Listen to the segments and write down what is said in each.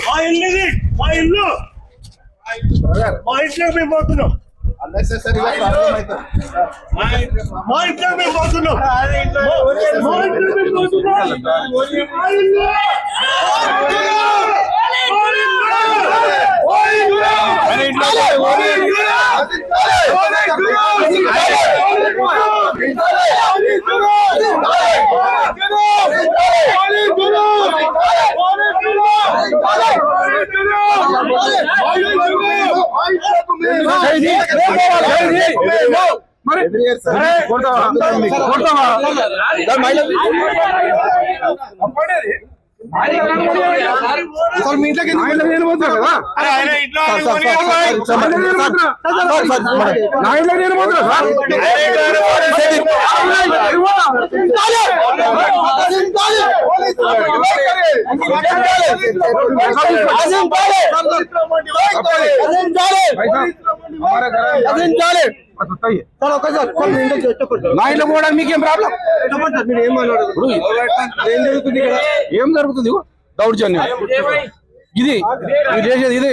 మా ఇల్లు మా ఇంట్లో మేము పోతున్నాం. మా ఇంట్లో మేము పోతున్నాం. మీ ఇంట్లోకి నా ఇంట్లోకి నేను పోతున్నా నా ఇంట్లో పోవడానికి మీకేం ప్రాబ్లం? ఏం జరుగుతుంది? దౌర్జన్యం ఇది మీరు చేసేది ఇది.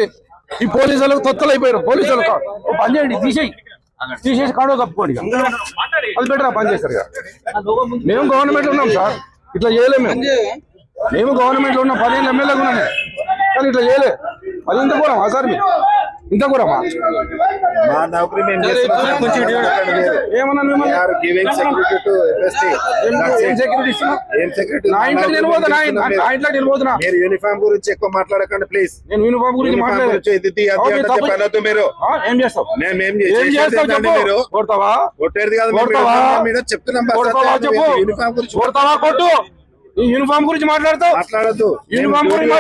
ఈ పోలీసు వాళ్ళకి తొత్తలు అయిపోయారు. పోలీసు వాళ్ళకి పని చేయండి, తీసేసి కాడో తప్పుకోండి. అది బెటర్ పని చేస్తారు కదా. మేము గవర్నమెంట్ లో ఉన్నాం సార్, ఇట్లా చేయలేము. మేము గవర్నమెంట్ లో ఉన్నాం, 15 ఎమ్మెల్యేగా ఉన్నాము, కానీ ఇట్లా చేయలే. అది ఇంత కూరమా సార్? మీరు ఇంత కూరమా? ఏమన్నా యూనిఫామ్ గురించి ఎక్కువ మాట్లాడకండి ప్లీజ్. నేను యూనిఫామ్ గురించి మాట్లాడలేదు. మీరు ఏం చేస్తావు? మీరు కొట్టేది కాదు, చెప్తున్నాం. యూనిఫామ్ గురించి కొట్టు. ఈ యూనిఫామ్ గురించి మాట్లాడద్దు. యూనిఫామ్ గురించి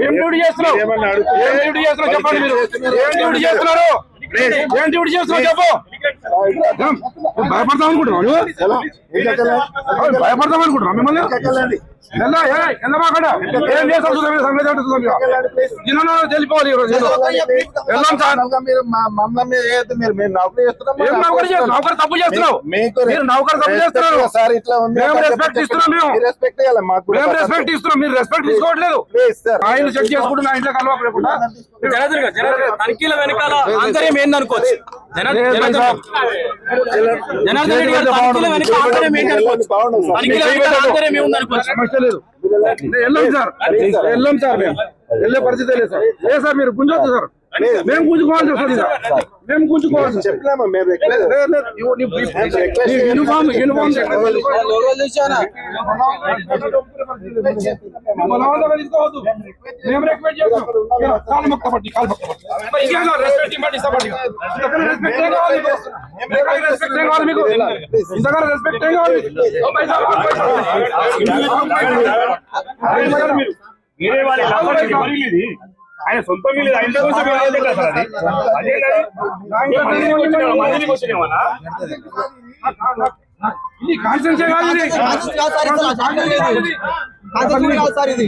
ఏం డ్యూటీ చేస్తున్నావు? చెప్పండి. మీరు ఏం డ్యూటీ చేస్తున్నారు? ఏం డ్యూటీ చేస్తున్నావు చెప్పు. భయపడతాం అనుకుంటున్నావు? భయపడతాం అనుకుంటున్నావు? మిమ్మల్ని ఏం చేస్తావు? తెలిపోవాలి. వెళ్దాం సార్. నౌకరు తప్పు చేస్తున్నావు. మీరు నౌకరు తప్పు చేస్తున్నారు. మేము రెస్పెక్ట్ ఇస్తున్నాం. మేము రెస్పెక్ట్ ఇస్తున్నాం. మీరు రెస్పెక్ట్ తీసుకోవట్లేదు. ఆయన చెక్ చేసుకుంటూ నా ఇంట్లో కలవకుండా తనిఖీల వెనకాల ఆంతర్యం ఏందనుకోవచ్చు. జనార్దన్ రెడ్డి గారు తనిఖీల వెనక ఆంతర్యం ఏంటనుకోవచ్చు. సమస్య లేదు. వెళ్ళాం సార్, వెళ్ళాం సార్. మేము వెళ్ళే పరిస్థితి లేదు సార్. లేదు సార్, మీరు గుంజొద్దు సార్. మేము గుంజుకోవాల్సి వస్తుంది సార్. మేము గుంజుకోవాల్సి చెప్పినామా? యూనిఫామ్ మేము రిక్వెస్ట్ చేస్తాం. కాలు మొక్క పట్టి రెస్పెక్ట్ ఏం కావాలి మీకు? ఇంతకాలం రెస్పెక్ట్ ఏం కావాలి? ఆయన సొంత మీద ఆయన కోసం ఇది కాన్సెన్సే కాదు. ఇది